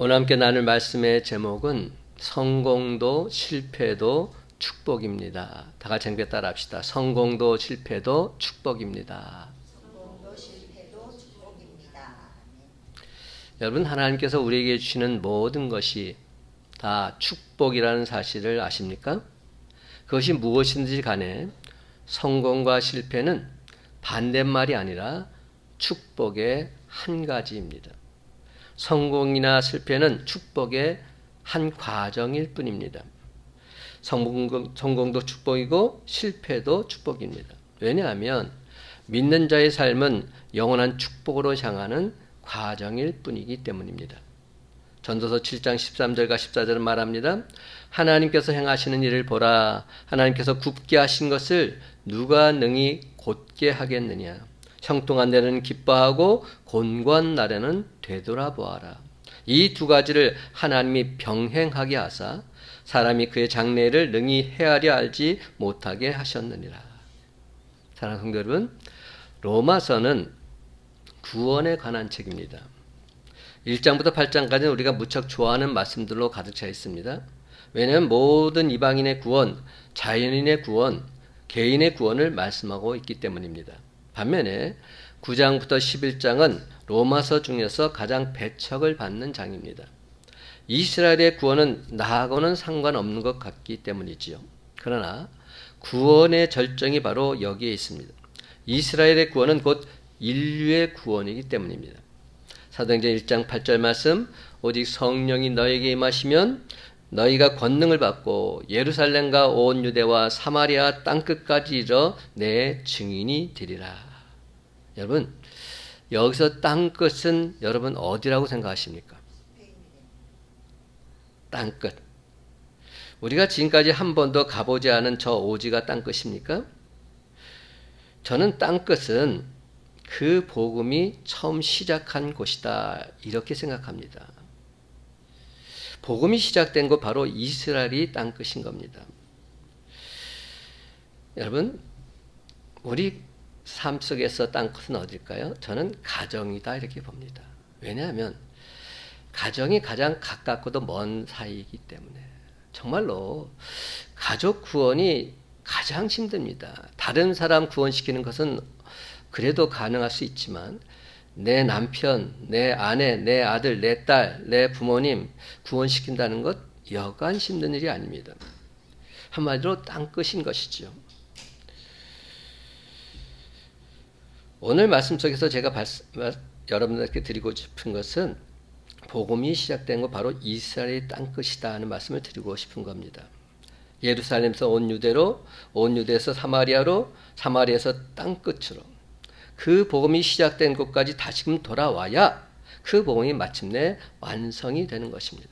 오늘 함께 나눌 말씀의 제목은 성공도 실패도 축복입니다. 다 같이 함께 따라합시다. 성공도 실패도 축복입니다. 성공도 실패도 축복입니다. 여러분, 하나님께서 우리에게 주시는 모든 것이 다 축복이라는 사실을 아십니까? 그것이 무엇이든지 간에 성공과 실패는 반대말이 아니라 축복의 한 가지입니다. 성공이나 실패는 축복의 한 과정일 뿐입니다. 성공도 축복이고 실패도 축복입니다. 왜냐하면 믿는 자의 삶은 영원한 축복으로 향하는 과정일 뿐이기 때문입니다. 전도서 7장 13절과 14절은 말합니다. 하나님께서 행하시는 일을 보라. 하나님께서 굽게 하신 것을 누가 능히 곧게 하겠느냐. 형통한 데는 기뻐하고 곤고한 날에는 되돌아보아라. 이 두 가지를 하나님이 병행하게 하사 사람이 그의 장래를 능히 헤아려 알지 못하게 하셨느니라. 사랑하는 성도 여러분, 로마서는 구원에 관한 책입니다. 1장부터 8장까지는 우리가 무척 좋아하는 말씀들로 가득 차 있습니다. 왜냐하면 모든 이방인의 구원, 자연인의 구원, 개인의 구원을 말씀하고 있기 때문입니다. 반면에 9장부터 11장은 로마서 중에서 가장 배척을 받는 장입니다. 이스라엘의 구원은 나하고는 상관없는 것 같기 때문이지요. 그러나 구원의 절정이 바로 여기에 있습니다. 이스라엘의 구원은 곧 인류의 구원이기 때문입니다. 사도행전 1장 8절 말씀, 오직 성령이 너에게 임하시면 너희가 권능을 받고 예루살렘과 온 유대와 사마리아 땅끝까지 이르러 내 증인이 되리라. 여러분, 여기서 땅끝은 여러분 어디라고 생각하십니까? 땅끝. 우리가 지금까지 한 번도 가보지 않은 저 오지가 땅끝입니까? 저는 땅끝은 그 복음이 처음 시작한 곳이다, 이렇게 생각합니다. 복음이 시작된 것 바로 이스라엘이 땅끝인 겁니다. 여러분, 우리 삶 속에서 땅끝은 어딜까요? 저는 가정이다, 이렇게 봅니다. 왜냐하면 가정이 가장 가깝고도 먼 사이이기 때문에 정말로 가족 구원이 가장 힘듭니다. 다른 사람 구원시키는 것은 그래도 가능할 수 있지만 내 남편, 내 아내, 내 아들, 내 딸, 내 부모님 구원시킨다는 것 여간 힘든 일이 아닙니다. 한마디로 땅끝인 것이죠. 오늘 말씀 속에서 제가 여러분들께 드리고 싶은 것은 복음이 시작된 것 바로 이스라엘의 땅끝이다 하는 말씀을 드리고 싶은 겁니다. 예루살렘에서 온 유대로, 온 유대에서 사마리아로, 사마리아에서 땅끝으로 그 복음이 시작된 곳까지 다시금 돌아와야 그 복음이 마침내 완성이 되는 것입니다.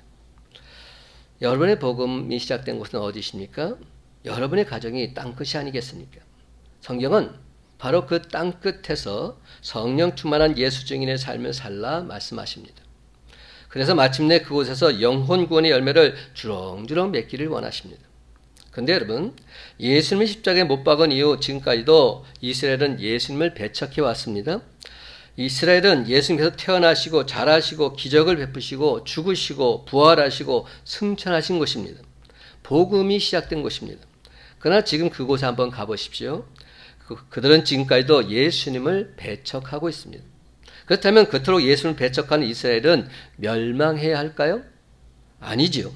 여러분의 복음이 시작된 곳은 어디십니까? 여러분의 가정이 땅끝이 아니겠습니까? 성경은 바로 그 땅끝에서 성령 충만한 예수 증인의 삶을 살라 말씀하십니다. 그래서 마침내 그곳에서 영혼 구원의 열매를 주렁주렁 맺기를 원하십니다. 그런데 여러분, 예수님을 십자가에 못 박은 이후 지금까지도 이스라엘은 예수님을 배척해 왔습니다. 이스라엘은 예수님께서 태어나시고 자라시고 기적을 베푸시고 죽으시고 부활하시고 승천하신 곳입니다. 복음이 시작된 곳입니다. 그러나 지금 그곳에 한번 가보십시오. 그들은 지금까지도 예수님을 배척하고 있습니다. 그렇다면 그토록 예수님을 배척하는 이스라엘은 멸망해야 할까요? 아니지요.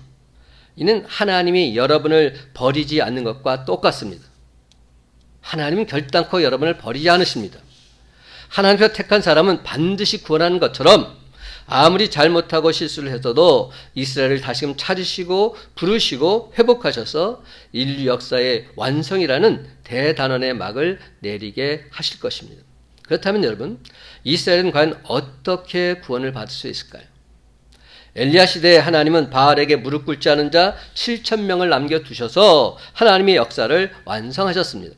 이는 하나님이 여러분을 버리지 않는 것과 똑같습니다. 하나님은 결단코 여러분을 버리지 않으십니다. 하나님께서 택한 사람은 반드시 구원하는 것처럼 아무리 잘못하고 실수를 했어도 이스라엘을 다시금 찾으시고 부르시고 회복하셔서 인류 역사의 완성이라는 대단원의 막을 내리게 하실 것입니다. 그렇다면 여러분, 이스라엘은 과연 어떻게 구원을 받을 수 있을까요? 엘리야 시대에 하나님은 바알에게 무릎 꿇지 않은 자 7,000명을 남겨두셔서 하나님의 역사를 완성하셨습니다.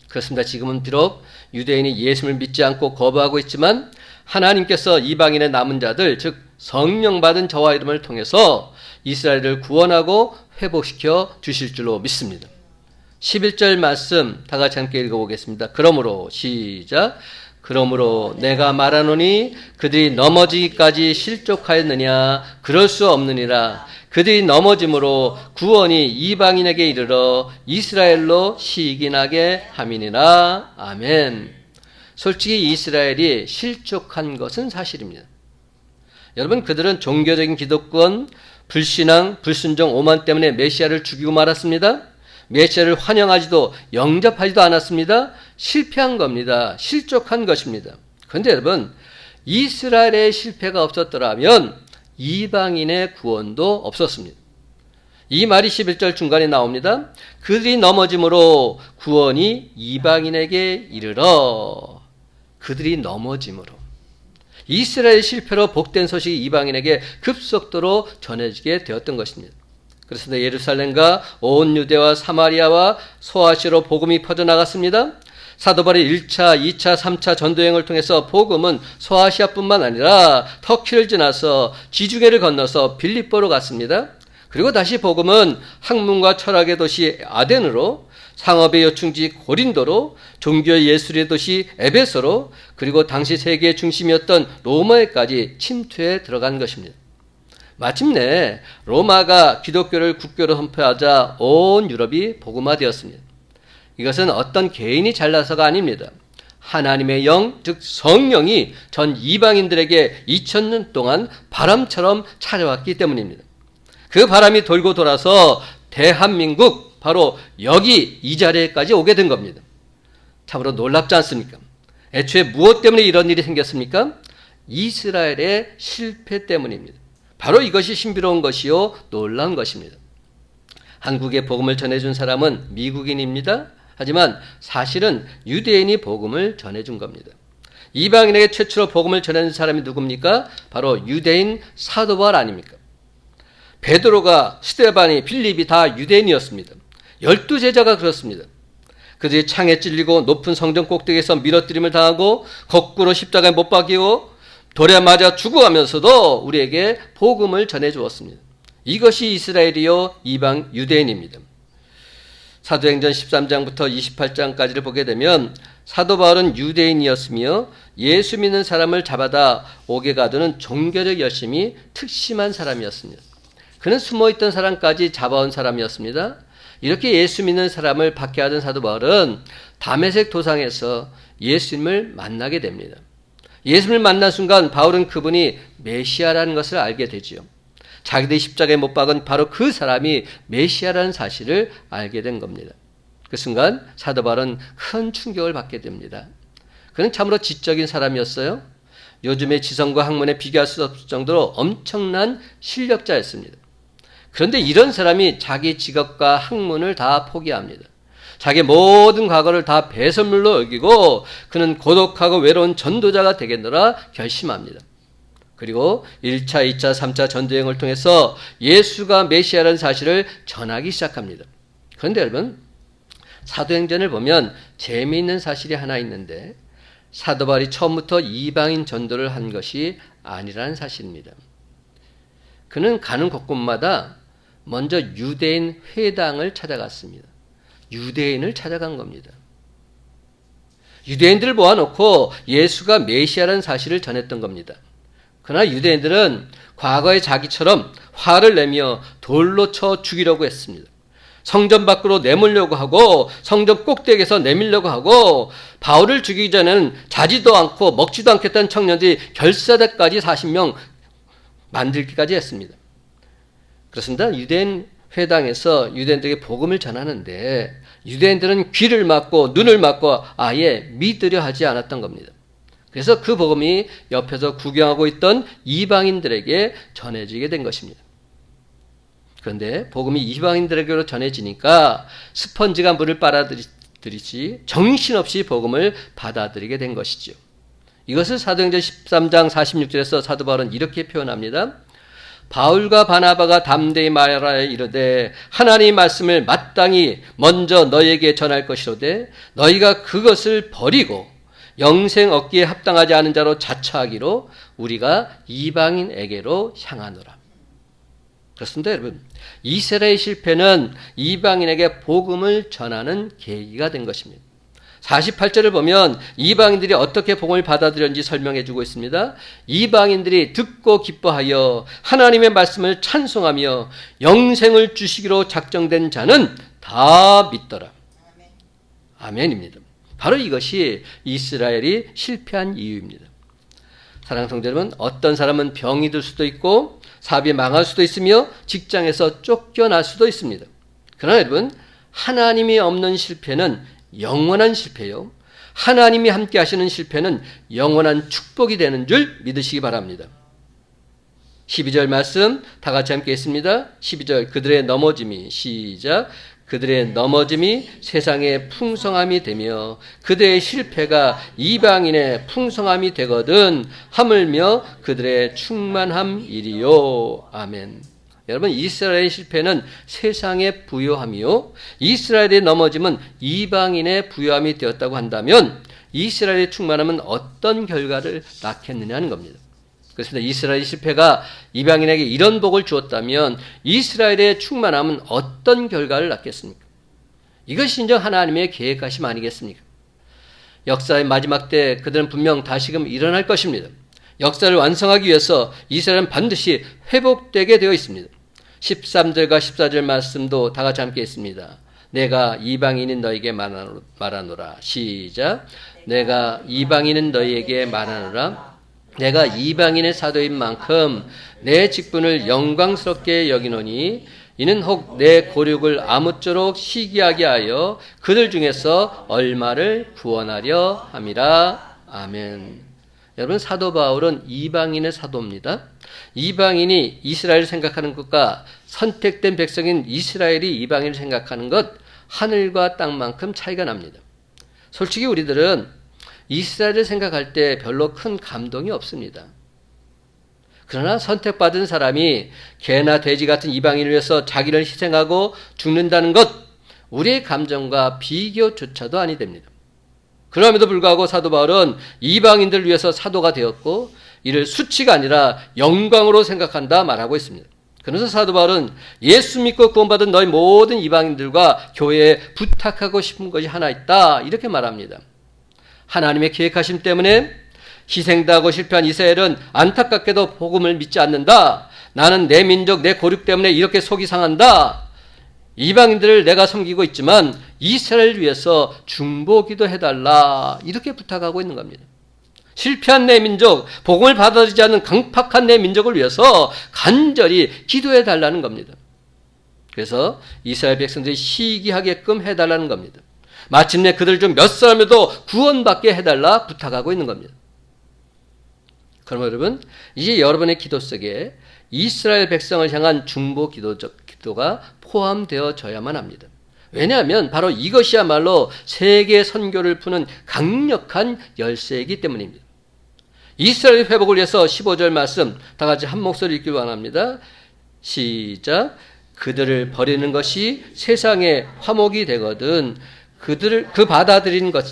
그렇습니다. 지금은 비록 유대인이 예수님을 믿지 않고 거부하고 있지만 하나님께서 이방인의 남은 자들, 즉 성령 받은 저와 여러분을 통해서 이스라엘을 구원하고 회복시켜 주실 줄로 믿습니다. 11절 말씀 다 같이 함께 읽어보겠습니다. 그러므로 시작. 그러므로 내가 말하노니 그들이 넘어지기까지 실족하였느냐? 그럴 수 없느니라. 그들이 넘어짐으로 구원이 이방인에게 이르러 이스라엘로 시기나게 함이니라. 아멘. 솔직히 이스라엘이 실족한 것은 사실입니다. 여러분, 그들은 종교적인 기독권, 불신앙, 불순종, 오만 때문에 메시아를 죽이고 말았습니다. 메시아를 환영하지도 영접하지도 않았습니다. 실패한 겁니다. 실족한 것입니다. 그런데 여러분, 이스라엘의 실패가 없었더라면 이방인의 구원도 없었습니다. 이 말이 11절 중간에 나옵니다. 그들이 넘어짐으로 구원이 이방인에게 이르러. 그들이 넘어짐으로. 이스라엘의 실패로 복된 소식이 이방인에게 급속도로 전해지게 되었던 것입니다. 그래서 예루살렘과 온 유대와 사마리아와 소아시아로 복음이 퍼져나갔습니다. 사도 바울의 1차, 2차, 3차 전도여행을 통해서 복음은 소아시아뿐만 아니라 터키를 지나서 지중해를 건너서 빌립보로 갔습니다. 그리고 다시 복음은 학문과 철학의 도시 아덴으로, 상업의 요충지 고린도로, 종교의 예술의 도시 에베소로, 그리고 당시 세계의 중심이었던 로마에까지 침투해 들어간 것입니다. 마침내 로마가 기독교를 국교로 선포하자 온 유럽이 복음화되었습니다. 이것은 어떤 개인이 잘나서가 아닙니다. 하나님의 영, 즉 성령이 전 이방인들에게 2000년 동안 바람처럼 찾아왔기 때문입니다. 그 바람이 돌고 돌아서 대한민국, 바로 여기 이 자리에까지 오게 된 겁니다. 참으로 놀랍지 않습니까? 애초에 무엇 때문에 이런 일이 생겼습니까? 이스라엘의 실패 때문입니다. 바로 이것이 신비로운 것이요 놀라운 것입니다. 한국에 복음을 전해준 사람은 미국인입니다. 하지만 사실은 유대인이 복음을 전해준 겁니다. 이방인에게 최초로 복음을 전해준 사람이 누굽니까? 바로 유대인 사도 바울 아닙니까? 베드로가, 스데반이, 빌립이 다 유대인이었습니다. 12제자가 그렇습니다. 그들이 창에 찔리고 높은 성전 꼭대기에서 밀어뜨림을 당하고 거꾸로 십자가에 못 박이고 돌에 맞아 죽어가면서도 우리에게 복음을 전해주었습니다. 이것이 이스라엘이요 이방 유대인입니다. 사도행전 13장부터 28장까지를 보게 되면 사도 바울은 유대인이었으며 예수 믿는 사람을 잡아다 옥에 가두는 종교적 열심이 특심한 사람이었습니다. 그는 숨어있던 사람까지 잡아온 사람이었습니다. 이렇게 예수 믿는 사람을 박해하던 사도 바울은 다메섹 도상에서 예수님을 만나게 됩니다. 예수님을 만난 순간 바울은 그분이 메시아라는 것을 알게 되지요. 자기들이 십자가에 못 박은 바로 그 사람이 메시아라는 사실을 알게 된 겁니다. 그 순간 사도 바울은 큰 충격을 받게 됩니다. 그는 참으로 지적인 사람이었어요. 요즘의 지성과 학문에 비교할 수 없을 정도로 엄청난 실력자였습니다. 그런데 이런 사람이 자기 직업과 학문을 다 포기합니다. 자기 모든 과거를 다 배설물로 여기고 그는 고독하고 외로운 전도자가 되겠노라 결심합니다. 그리고 1차, 2차, 3차 전도여행을 통해서 예수가 메시아라는 사실을 전하기 시작합니다. 그런데 여러분, 사도행전을 보면 재미있는 사실이 하나 있는데 사도 바울이 처음부터 이방인 전도를 한 것이 아니라는 사실입니다. 그는 가는 곳곳마다 먼저 유대인 회당을 찾아갔습니다. 유대인을 찾아간 겁니다. 유대인들을 모아놓고 예수가 메시아라는 사실을 전했던 겁니다. 그러나 유대인들은 과거의 자기처럼 화를 내며 돌로 쳐 죽이려고 했습니다. 성전 밖으로 내몰려고 하고 성전 꼭대기에서 내밀려고 하고 바울을 죽이기 전에는 자지도 않고 먹지도 않겠다는 청년들이 결사대까지 40명 만들기까지 했습니다. 그렇습니다. 유대인 회당에서 유대인들에게 복음을 전하는데 유대인들은 귀를 막고 눈을 막고 아예 믿으려 하지 않았던 겁니다. 그래서 그 복음이 옆에서 구경하고 있던 이방인들에게 전해지게 된 것입니다. 그런데 복음이 이방인들에게로 전해지니까 스펀지가 물을 빨아들이듯이 정신없이 복음을 받아들이게 된 것이죠. 이것을 사도행전 13장 46절에서 사도 바울은 이렇게 표현합니다. 바울과 바나바가 담대히 말하여 이르되 하나님의 말씀을 마땅히 먼저 너희에게 전할 것이로되 너희가 그것을 버리고 영생 얻기에 합당하지 않은 자로 자처하기로 우리가 이방인에게로 향하노라. 그렇습니다, 여러분. 이스라엘의 실패는 이방인에게 복음을 전하는 계기가 된 것입니다. 48절을 보면 이방인들이 어떻게 복음을 받아들였는지 설명해 주고 있습니다. 이방인들이 듣고 기뻐하여 하나님의 말씀을 찬송하며 영생을 주시기로 작정된 자는 다 믿더라. 아멘입니다. 바로 이것이 이스라엘이 실패한 이유입니다. 사랑하는 성도 여러분, 어떤 사람은 병이 들 수도 있고 사업이 망할 수도 있으며 직장에서 쫓겨날 수도 있습니다. 그러나 여러분, 하나님이 없는 실패는 영원한 실패요. 하나님이 함께 하시는 실패는 영원한 축복이 되는 줄 믿으시기 바랍니다. 12절 말씀 다 같이 함께 했습니다. 12절 그들의 넘어짐이 시작 그들의 넘어짐이 세상의 풍성함이 되며 그들의 실패가 이방인의 풍성함이 되거든 하물며 그들의 충만함이리요. 아멘. 여러분, 이스라엘의 실패는 세상의 부요함이요 이스라엘의 넘어짐은 이방인의 부요함이 되었다고 한다면 이스라엘의 충만함은 어떤 결과를 낳겠느냐는 겁니다. 그렇습니다. 이스라엘의 실패가 이방인에게 이런 복을 주었다면 이스라엘의 충만함은 어떤 결과를 낳겠습니까? 이것이 인정 하나님의 계획하심 아니겠습니까? 역사의 마지막 때 그들은 분명 다시금 일어날 것입니다. 역사를 완성하기 위해서 이스라엘은 반드시 회복되게 되어 있습니다. 13절과 14절 말씀도 다 같이 함께 했습니다. 내가 이방인인 너에게 말하노라. 시작. 내가 이방인은 너희에게 말하노라. 내가 이방인의 사도인 만큼 내 직분을 영광스럽게 여기노니 이는 혹 내 고륙을 아무쪼록 시기하게 하여 그들 중에서 얼마를 구원하려 함이라. 아멘. 여러분, 사도 바울은 이방인의 사도입니다. 이방인이 이스라엘을 생각하는 것과 선택된 백성인 이스라엘이 이방인을 생각하는 것 하늘과 땅만큼 차이가 납니다. 솔직히 우리들은 이스라엘을 생각할 때 별로 큰 감동이 없습니다. 그러나 선택받은 사람이 개나 돼지 같은 이방인을 위해서 자기를 희생하고 죽는다는 것 우리의 감정과 비교조차도 아니 됩니다. 그럼에도 불구하고 사도 바울은 이방인들을 위해서 사도가 되었고 이를 수치가 아니라 영광으로 생각한다 말하고 있습니다. 그래서 사도 바울은 예수 믿고 구원받은 너희 모든 이방인들과 교회에 부탁하고 싶은 것이 하나 있다 이렇게 말합니다. 하나님의 계획하심 때문에 희생당하고 실패한 이스라엘은 안타깝게도 복음을 믿지 않는다. 나는 내 민족 내 고륙 때문에 이렇게 속이 상한다. 이방인들을 내가 섬기고 있지만 이스라엘을 위해서 중보기도 해달라 이렇게 부탁하고 있는 겁니다. 실패한 내 민족, 복음을 받아들이지 않는 강팍한 내 민족을 위해서 간절히 기도해달라는 겁니다. 그래서 이스라엘 백성들이 시기하게끔 해달라는 겁니다. 마침내 그들 중 몇 사람이라도 구원받게 해달라 부탁하고 있는 겁니다. 그럼 여러분, 이제 여러분의 기도 속에 이스라엘 백성을 향한 중보 기도가 포함되어져야만 합니다. 왜냐하면 바로 이것이야말로 세계 선교를 푸는 강력한 열쇠이기 때문입니다. 이스라엘 회복을 위해서 15절 말씀 다 같이 한 목소리 읽기 원합니다. 시작. 그들을 버리는 것이 세상의 화목이 되거든 그 받아들이는 것,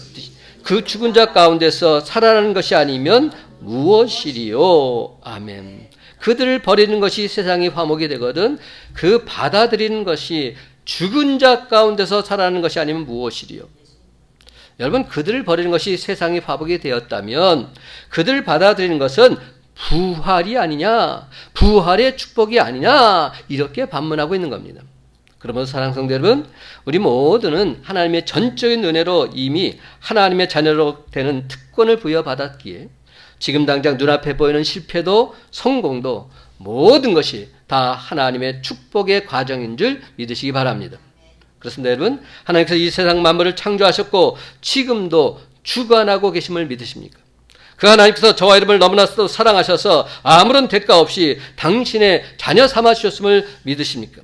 그 죽은 자 가운데서 살아나는 것이 아니면 무엇이리요? 아멘. 그들을 버리는 것이 세상의 화목이 되거든 그 받아들이는 것이 죽은 자 가운데서 살아나는 것이 아니면 무엇이리요? 여러분, 그들을 버리는 것이 세상의 화목이 되었다면 그들을 받아들이는 것은 부활이 아니냐, 부활의 축복이 아니냐 이렇게 반문하고 있는 겁니다. 그러면서 사랑하는 성도 여러분, 우리 모두는 하나님의 전적인 은혜로 이미 하나님의 자녀로 되는 특권을 부여받았기에 지금 당장 눈앞에 보이는 실패도 성공도 모든 것이 다 하나님의 축복의 과정인 줄 믿으시기 바랍니다. 그렇습니다, 여러분. 하나님께서 이 세상 만물을 창조하셨고 지금도 주관하고 계심을 믿으십니까? 그 하나님께서 저와 여러분을 너무나도 사랑하셔서 아무런 대가 없이 당신의 자녀 삼아 주셨음을 믿으십니까?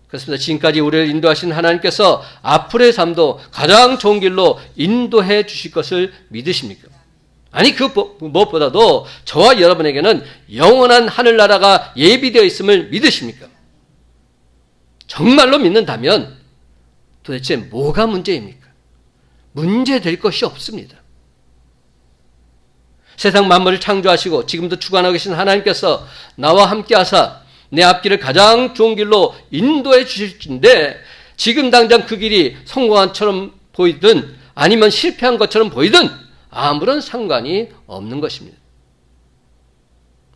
그렇습니다. 지금까지 우리를 인도하신 하나님께서 앞으로의 삶도 가장 좋은 길로 인도해 주실 것을 믿으십니까? 아니, 그 무엇보다도 저와 여러분에게는 영원한 하늘나라가 예비되어 있음을 믿으십니까? 정말로 믿는다면 도대체 뭐가 문제입니까? 문제될 것이 없습니다. 세상 만물을 창조하시고 지금도 주관하고 계신 하나님께서 나와 함께 하사 내 앞길을 가장 좋은 길로 인도해 주실진데 지금 당장 그 길이 성공한처럼 보이든 아니면 실패한 것처럼 보이든 아무런 상관이 없는 것입니다.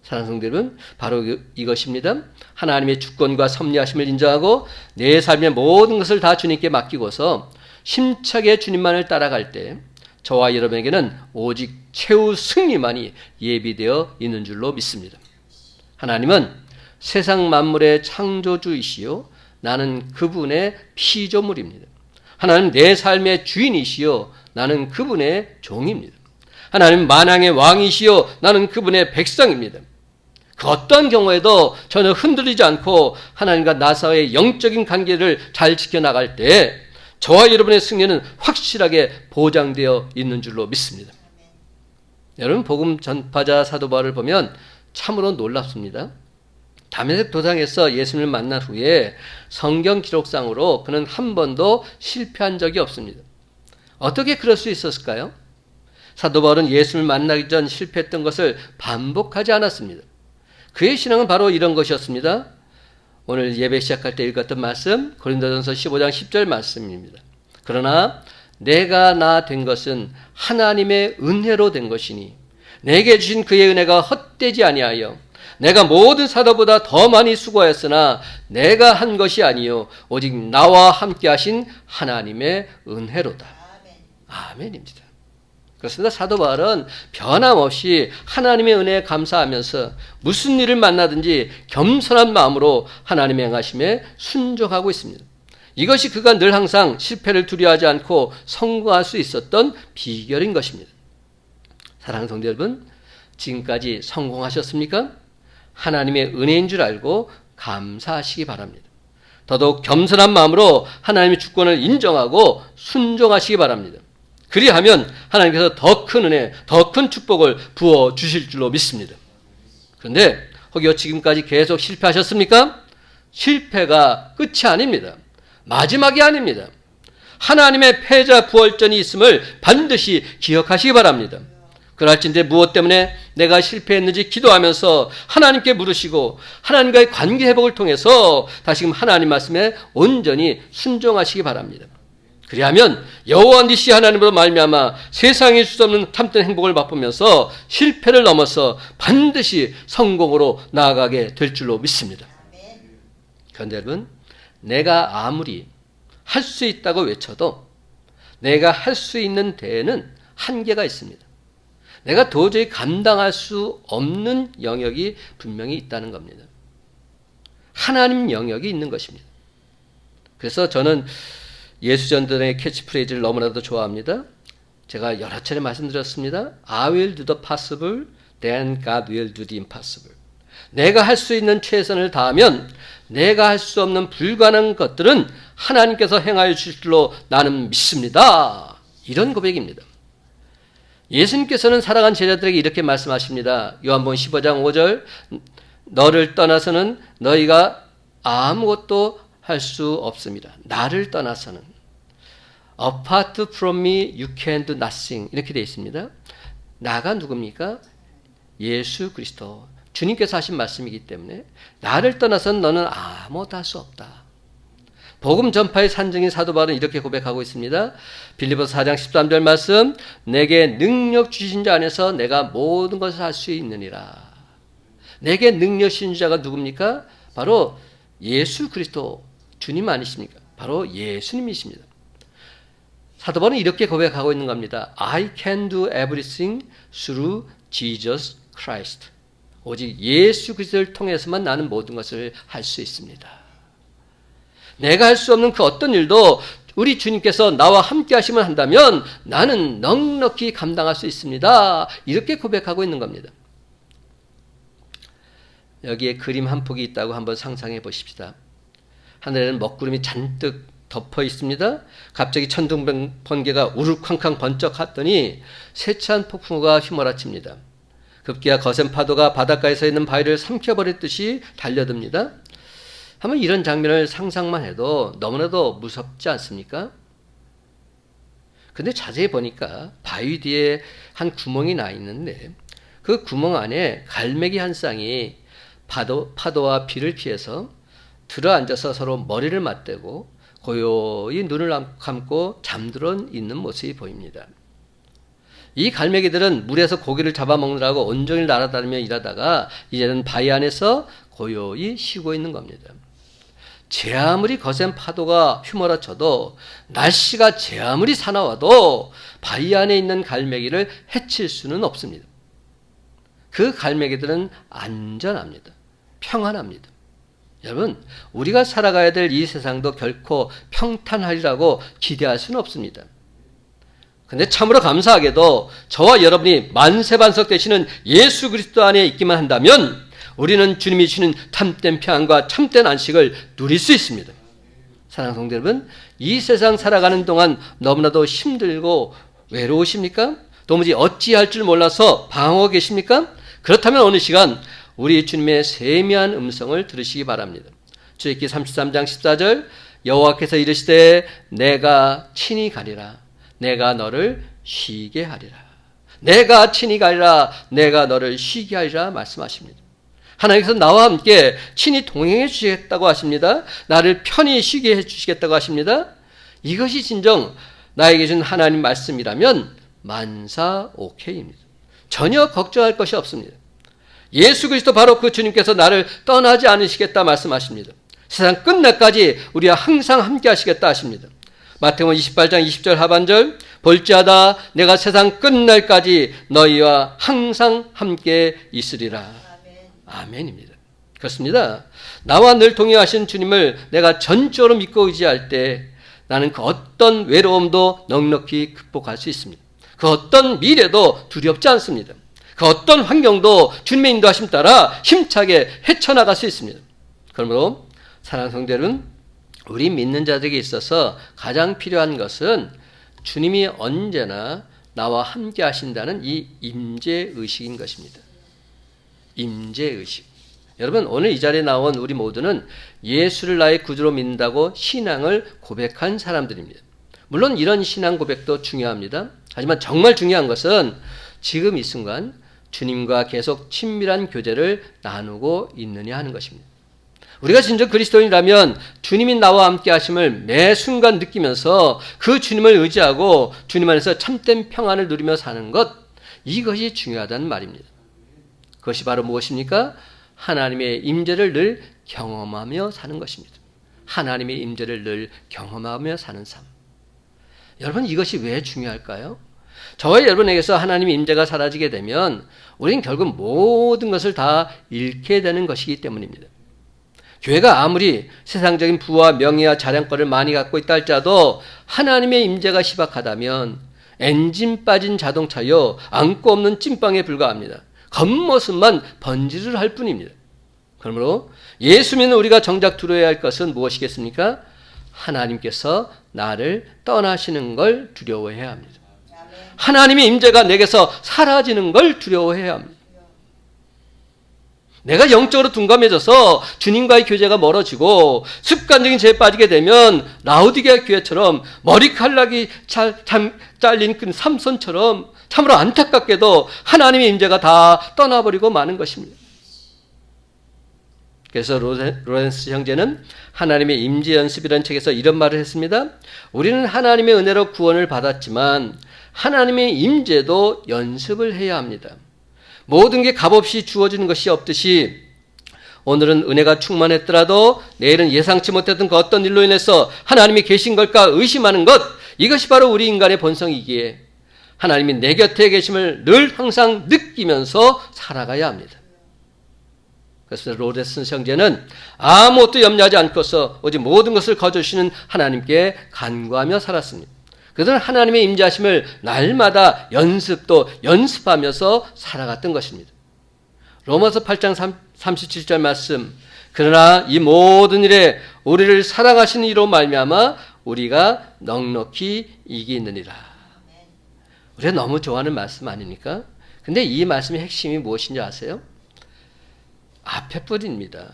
사랑하는 성도 여러분, 바로 이것입니다. 하나님의 주권과 섭리하심을 인정하고 내 삶의 모든 것을 다 주님께 맡기고서 심차게 주님만을 따라갈 때 저와 여러분에게는 오직 최후 승리만이 예비되어 있는 줄로 믿습니다. 하나님은 세상 만물의 창조주이시요 나는 그분의 피조물입니다. 하나님 내 삶의 주인이시요 나는 그분의 종입니다. 하나님 만왕의 왕이시요 나는 그분의 백성입니다. 그 어떤 경우에도 전혀 흔들리지 않고 하나님과 나 사이의 영적인 관계를 잘 지켜나갈 때 저와 여러분의 승리는 확실하게 보장되어 있는 줄로 믿습니다. 여러분 복음 전파자 사도 바울을 보면 참으로 놀랍습니다. 다메섹 도상에서 예수님을 만난 후에 성경 기록상으로 그는 한 번도 실패한 적이 없습니다. 어떻게 그럴 수 있었을까요? 사도 바울은 예수님을 만나기 전 실패했던 것을 반복하지 않았습니다. 그의 신앙은 바로 이런 것이었습니다. 오늘 예배 시작할 때 읽었던 말씀 고린도전서 15장 10절 말씀입니다. 그러나 내가 나 된 것은 하나님의 은혜로 된 것이니 내게 주신 그의 은혜가 헛되지 아니하여 내가 모든 사도보다 더 많이 수고하였으나 내가 한 것이 아니요 오직 나와 함께 하신 하나님의 은혜로다. 아멘입니다. 그렇습니다. 사도 바울은 변함없이 하나님의 은혜에 감사하면서 무슨 일을 만나든지 겸손한 마음으로 하나님의 행하심에 순종하고 있습니다. 이것이 그가 늘 항상 실패를 두려워하지 않고 성공할 수 있었던 비결인 것입니다. 사랑하는 성도 여러분, 지금까지 성공하셨습니까? 하나님의 은혜인 줄 알고 감사하시기 바랍니다. 더더욱 겸손한 마음으로 하나님의 주권을 인정하고 순종하시기 바랍니다. 그리하면 하나님께서 더 큰 은혜, 더 큰 축복을 부어 주실 줄로 믿습니다. 그런데 혹여 지금까지 계속 실패하셨습니까? 실패가 끝이 아닙니다. 마지막이 아닙니다. 하나님의 패자 부활전이 있음을 반드시 기억하시기 바랍니다. 그럴진데 무엇 때문에 내가 실패했는지 기도하면서 하나님께 물으시고 하나님과의 관계 회복을 통해서 다시금 하나님 말씀에 온전히 순종하시기 바랍니다. 그리하면 여호와 니시 하나님으로 말미암아 세상에 줄 수 없는 참된 행복을 맛보면서 실패를 넘어서 반드시 성공으로 나아가게 될 줄로 믿습니다. 그런데 여러분, 내가 아무리 할 수 있다고 외쳐도 내가 할 수 있는 데에는 한계가 있습니다. 내가 도저히 감당할 수 없는 영역이 분명히 있다는 겁니다. 하나님 영역이 있는 것입니다. 그래서 저는 예수전도의 캐치프레이즈를 너무나도 좋아합니다. 제가 여러 차례 말씀드렸습니다. I will do the possible, then God will do the impossible. 내가 할 수 있는 최선을 다하면 내가 할 수 없는 불가능한 것들은 하나님께서 행하여 주실 줄로 나는 믿습니다. 이런 고백입니다. 예수님께서는 사랑한 제자들에게 이렇게 말씀하십니다. 요한복음 15장 5절 너를 떠나서는 너희가 아무것도 할 수 없습니다. 나를 떠나서는 Apart from me you can do nothing 이렇게 되어 있습니다. 나가 누굽니까? 예수 그리스도 주님께서 하신 말씀이기 때문에 나를 떠나서는 너는 아무것도 할 수 없다. 복음 전파의 산증인 사도 바울은 이렇게 고백하고 있습니다. 빌립보서 4장 13절 말씀 내게 능력 주신 자 안에서 내가 모든 것을 할 수 있느니라. 내게 능력 주신 자가 누굽니까? 바로 예수 그리스도 주님 아니십니까? 바로 예수님이십니다. 사도 바울은 이렇게 고백하고 있는 겁니다. I can do everything through Jesus Christ. 오직 예수 그리스도를 통해서만 나는 모든 것을 할 수 있습니다. 내가 할 수 없는 그 어떤 일도 우리 주님께서 나와 함께 하시면 한다면 나는 넉넉히 감당할 수 있습니다. 이렇게 고백하고 있는 겁니다. 여기에 그림 한 폭이 있다고 한번 상상해 보십시다. 하늘에는 먹구름이 잔뜩 덮어 있습니다. 갑자기 천둥 번개가 우르쾅쾅 번쩍하더니 세찬 폭풍우가 휘몰아칩니다. 급기야 거센 파도가 바닷가에 서 있는 바위를 삼켜버렸듯이 달려듭니다. 한번 이런 장면을 상상만 해도 너무나도 무섭지 않습니까? 근데 자세히 보니까 바위 뒤에 한 구멍이 나 있는데 그 구멍 안에 갈매기 한 쌍이 파도와 비를 피해서 들어앉아서 서로 머리를 맞대고 고요히 눈을 감고 잠들어 있는 모습이 보입니다. 이 갈매기들은 물에서 고기를 잡아먹느라고 온종일 날아다니며 일하다가 이제는 바위 안에서 고요히 쉬고 있는 겁니다. 제 아무리 거센 파도가 휘몰아쳐도, 날씨가 제 아무리 사나워도 바위 안에 있는 갈매기를 해칠 수는 없습니다. 그 갈매기들은 안전합니다. 평안합니다. 여러분, 우리가 살아가야 될 이 세상도 결코 평탄하리라고 기대할 수는 없습니다. 근데 참으로 감사하게도 저와 여러분이 만세반석 되시는 예수 그리스도 안에 있기만 한다면 우리는 주님이 주시는 참된 평안과 참된 안식을 누릴 수 있습니다. 사랑하는 성도 여러분, 이 세상 살아가는 동안 너무나도 힘들고 외로우십니까? 도무지 어찌할 줄 몰라서 방황하고 계십니까? 그렇다면 어느 시간 우리 주님의 세미한 음성을 들으시기 바랍니다. 출애굽기 33장 14절, 여호와께서 이르시되 내가 친히 가리라. 내가 너를 쉬게 하리라. 내가 친히 가리라. 내가 너를 쉬게 하리라 말씀하십니다. 하나님께서 나와 함께 친히 동행해 주시겠다고 하십니다. 나를 편히 쉬게 해 주시겠다고 하십니다. 이것이 진정 나에게 준 하나님 말씀이라면 만사 오케이입니다. 전혀 걱정할 것이 없습니다. 예수 그리스도 바로 그 주님께서 나를 떠나지 않으시겠다 말씀하십니다. 세상 끝날까지 우리와 항상 함께 하시겠다 하십니다. 마태복음 28장 20절 하반절, 볼지어다 내가 세상 끝날까지 너희와 항상 함께 있으리라. 아멘입니다. 그렇습니다. 나와 늘 동행하신 주님을 내가 전적으로 믿고 의지할 때 나는 그 어떤 외로움도 넉넉히 극복할 수 있습니다. 그 어떤 미래도 두렵지 않습니다. 그 어떤 환경도 주님의 인도하심 따라 힘차게 헤쳐나갈 수 있습니다. 그러므로 사랑하는 성도 여러분, 우리 믿는 자들에게 있어서 가장 필요한 것은 주님이 언제나 나와 함께 하신다는 이 임재의식인 것입니다. 임재의식. 여러분, 오늘 이 자리에 나온 우리 모두는 예수를 나의 구주로 믿는다고 신앙을 고백한 사람들입니다. 물론 이런 신앙 고백도 중요합니다. 하지만 정말 중요한 것은 지금 이 순간 주님과 계속 친밀한 교제를 나누고 있느냐 하는 것입니다. 우리가 진정 그리스도인이라면 주님이 나와 함께 하심을 매 순간 느끼면서 그 주님을 의지하고 주님 안에서 참된 평안을 누리며 사는 것, 이것이 중요하다는 말입니다. 그것이 바로 무엇입니까? 하나님의 임재를 늘 경험하며 사는 것입니다. 하나님의 임재를 늘 경험하며 사는 삶. 여러분, 이것이 왜 중요할까요? 저와 여러분에게서 하나님의 임재가 사라지게 되면 우리는 결국 모든 것을 다 잃게 되는 것이기 때문입니다. 교회가 아무리 세상적인 부와 명예와 자랑거를 많이 갖고 있다 할지라도 하나님의 임재가 희박하다면 엔진 빠진 자동차요 안고 없는 찐빵에 불과합니다. 겉모습만 번지를 할 뿐입니다. 그러므로 예수 믿는 우리가 정작 두려워야 할 것은 무엇이겠습니까? 하나님께서 나를 떠나시는 걸 두려워해야 합니다. 하나님의 임재가 내게서 사라지는 걸 두려워해야 합니다. 내가 영적으로 둔감해져서 주님과의 교제가 멀어지고 습관적인 죄에 빠지게 되면 라오디게아 교회처럼 머리칼락이 잘린 그 삼손처럼 참으로 안타깝게도 하나님의 임재가 다 떠나버리고 마는 것입니다. 그래서 로렌스 형제는 하나님의 임재 연습이라는 책에서 이런 말을 했습니다. 우리는 하나님의 은혜로 구원을 받았지만 하나님의 임재도 연습을 해야 합니다. 모든 게 값없이 주어지는 것이 없듯이 오늘은 은혜가 충만했더라도 내일은 예상치 못했던 그 어떤 일로 인해서 하나님이 계신 걸까 의심하는 것, 이것이 바로 우리 인간의 본성이기에 하나님이 내 곁에 계심을 늘 항상 느끼면서 살아가야 합니다. 그래서 로렌스 형제는 아무것도 염려하지 않고서 오직 모든 것을 거저주시는 하나님께 간구하며 살았습니다. 그들은 하나님의 임재하심을 날마다 연습하면서 살아갔던 것입니다. 로마서 8장 37절 말씀, 그러나 이 모든 일에 우리를 사랑하시는 이로 말미암아 우리가 넉넉히 이기느니라. 우리가 너무 좋아하는 말씀 아닙니까? 근데 이 말씀의 핵심이 무엇인지 아세요? 앞에 뿌리입니다.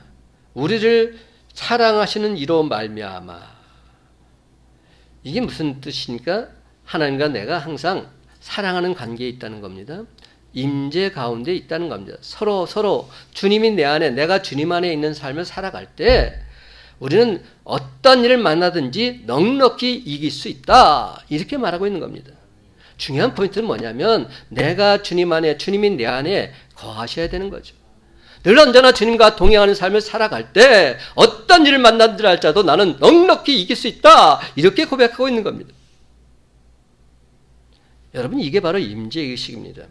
우리를 사랑하시는 이로 말미암아. 이게 무슨 뜻입니까? 하나님과 내가 항상 사랑하는 관계에 있다는 겁니다. 임재 가운데 있다는 겁니다. 서로 주님이 내 안에, 내가 주님 안에 있는 삶을 살아갈 때 우리는 어떤 일을 만나든지 넉넉히 이길 수 있다. 이렇게 말하고 있는 겁니다. 중요한 포인트는 뭐냐면 내가 주님 안에, 주님이 내 안에 거하셔야 되는 거죠. 늘 언제나 주님과 동행하는 삶을 살아갈 때 어떤 일을 만나더라 할지라도 나는 넉넉히 이길 수 있다. 이렇게 고백하고 있는 겁니다. 여러분, 이게 바로 임재의식입니다.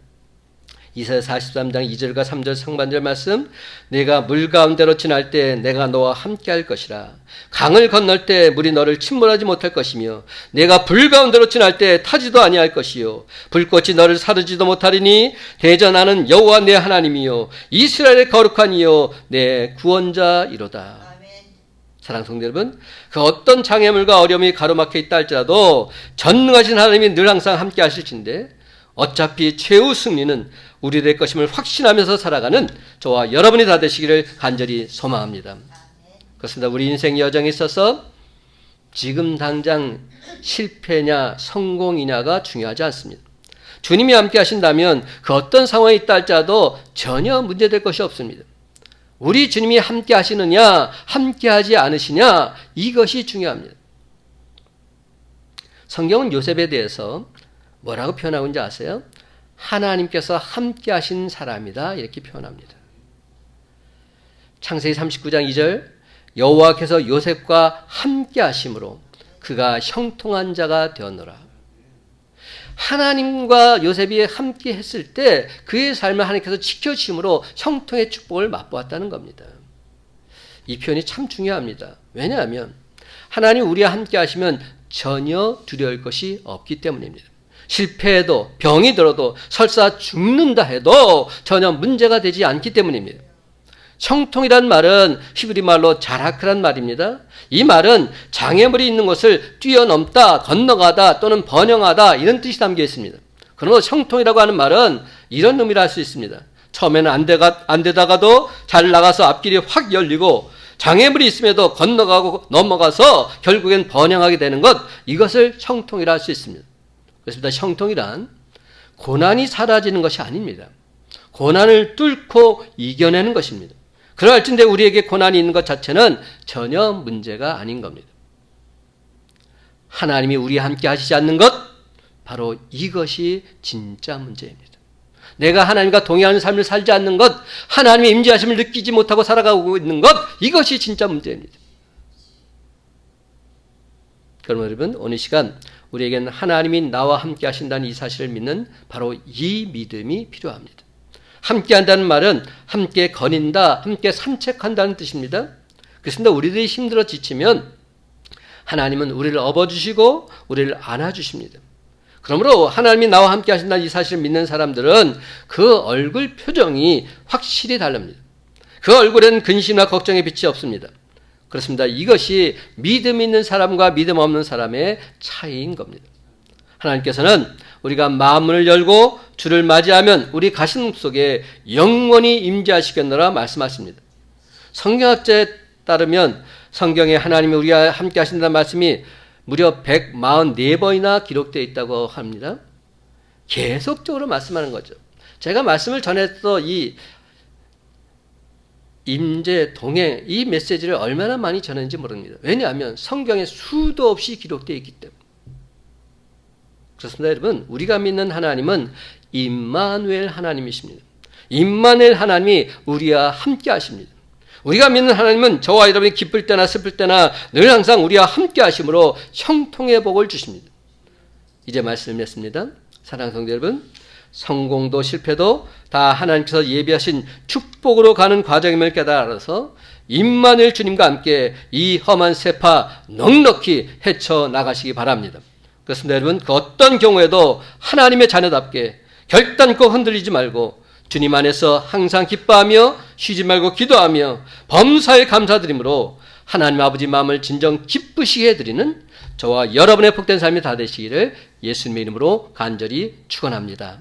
이사야 43장 2절과 3절 상반절 말씀, 내가 물 가운데로 지날 때 내가 너와 함께 할 것이라. 강을 건널 때 물이 너를 침몰하지 못할 것이며 내가 불 가운데로 지날 때 타지도 아니할 것이요 불꽃이 너를 사르지도 못하리니 대전하는 여호와 내 하나님이요 이스라엘의 거룩한 이요 내 구원자이로다. 아멘. 사랑하는 성도 여러분, 그 어떤 장애물과 어려움이 가로막혀 있다 할지라도 전능하신 하나님이 늘 항상 함께 하실진데 어차피 최후 승리는 우리들의 것임을 확신하면서 살아가는 저와 여러분이 다 되시기를 간절히 소망합니다. 그렇습니다. 우리 인생 여정에 있어서 지금 당장 실패냐 성공이냐가 중요하지 않습니다. 주님이 함께 하신다면 그 어떤 상황이 있다 할지라도 전혀 문제될 것이 없습니다. 우리 주님이 함께 하시느냐 함께 하지 않으시냐, 이것이 중요합니다. 성경은 요셉에 대해서 뭐라고 표현하고 있는지 아세요? 하나님께서 함께 하신 사람이다, 이렇게 표현합니다. 창세기 39장 2절, 여호와께서 요셉과 함께 하심으로 그가 형통한 자가 되었노라. 하나님과 요셉이 함께 했을 때 그의 삶을 하나님께서 지켜주심으로 형통의 축복을 맛보았다는 겁니다. 이 표현이 참 중요합니다. 왜냐하면 하나님 우리와 함께 하시면 전혀 두려울 것이 없기 때문입니다. 실패해도 병이 들어도 설사 죽는다 해도 전혀 문제가 되지 않기 때문입니다. 형통이란 말은 히브리 말로 자라크란 말입니다. 이 말은 장애물이 있는 것을 뛰어넘다, 건너가다 또는 번영하다, 이런 뜻이 담겨 있습니다. 그러나 형통이라고 하는 말은 이런 의미를 할 수 있습니다. 처음에는 안 되다가도 잘 나가서 앞길이 확 열리고 장애물이 있음에도 건너가고 넘어가서 결국엔 번영하게 되는 것, 이것을 형통이라 할 수 있습니다. 그렇습니다. 형통이란 고난이 사라지는 것이 아닙니다. 고난을 뚫고 이겨내는 것입니다. 그럴진데 우리에게 고난이 있는 것 자체는 전혀 문제가 아닌 겁니다. 하나님이 우리와 함께 하시지 않는 것, 바로 이것이 진짜 문제입니다. 내가 하나님과 동행하는 삶을 살지 않는 것, 하나님의 임재하심을 느끼지 못하고 살아가고 있는 것, 이것이 진짜 문제입니다. 그럼 여러분, 오늘 시간 우리에게는 하나님이 나와 함께 하신다는 이 사실을 믿는 바로 이 믿음이 필요합니다. 함께 한다는 말은 함께 거닌다, 함께 산책한다는 뜻입니다. 그렇습니다. 우리들이 힘들어 지치면 하나님은 우리를 업어주시고 우리를 안아주십니다. 그러므로 하나님이 나와 함께 하신다는 이 사실을 믿는 사람들은 그 얼굴 표정이 확실히 다릅니다. 그 얼굴에는 근심과 걱정의 빛이 없습니다. 그렇습니다. 이것이 믿음 있는 사람과 믿음 없는 사람의 차이인 겁니다. 하나님께서는 우리가 마음을 열고 주를 맞이하면 우리 가슴 속에 영원히 임재하시겠노라 말씀하십니다. 성경학자에 따르면 성경에 하나님이 우리와 함께 하신다는 말씀이 무려 144번이나 기록되어 있다고 합니다. 계속적으로 말씀하는 거죠. 제가 말씀을 전해서 이 임재, 동행, 이 메시지를 얼마나 많이 전했는지 모릅니다. 왜냐하면 성경에 수도 없이 기록되어 있기 때문에. 그렇습니다. 여러분, 우리가 믿는 하나님은 임마누엘 하나님이십니다. 임마누엘 하나님이 우리와 함께 하십니다. 우리가 믿는 하나님은 저와 여러분이 기쁠 때나 슬플 때나 늘 항상 우리와 함께 하심으로 형통의 복을 주십니다. 이제 말씀했습니다. 사랑하는 성도 여러분, 성공도 실패도 다 하나님께서 예비하신 축복으로 가는 과정임을 깨달아서 임마누엘 주님과 함께 이 험한 세파 넉넉히 헤쳐나가시기 바랍니다. 그렇습니다. 여러분, 그 어떤 경우에도 하나님의 자녀답게 결단코 흔들리지 말고 주님 안에서 항상 기뻐하며 쉬지 말고 기도하며 범사에 감사드림으로 하나님 아버지 마음을 진정 기쁘시게 해드리는 저와 여러분의 복된 삶이 다 되시기를 예수님의 이름으로 간절히 축원합니다.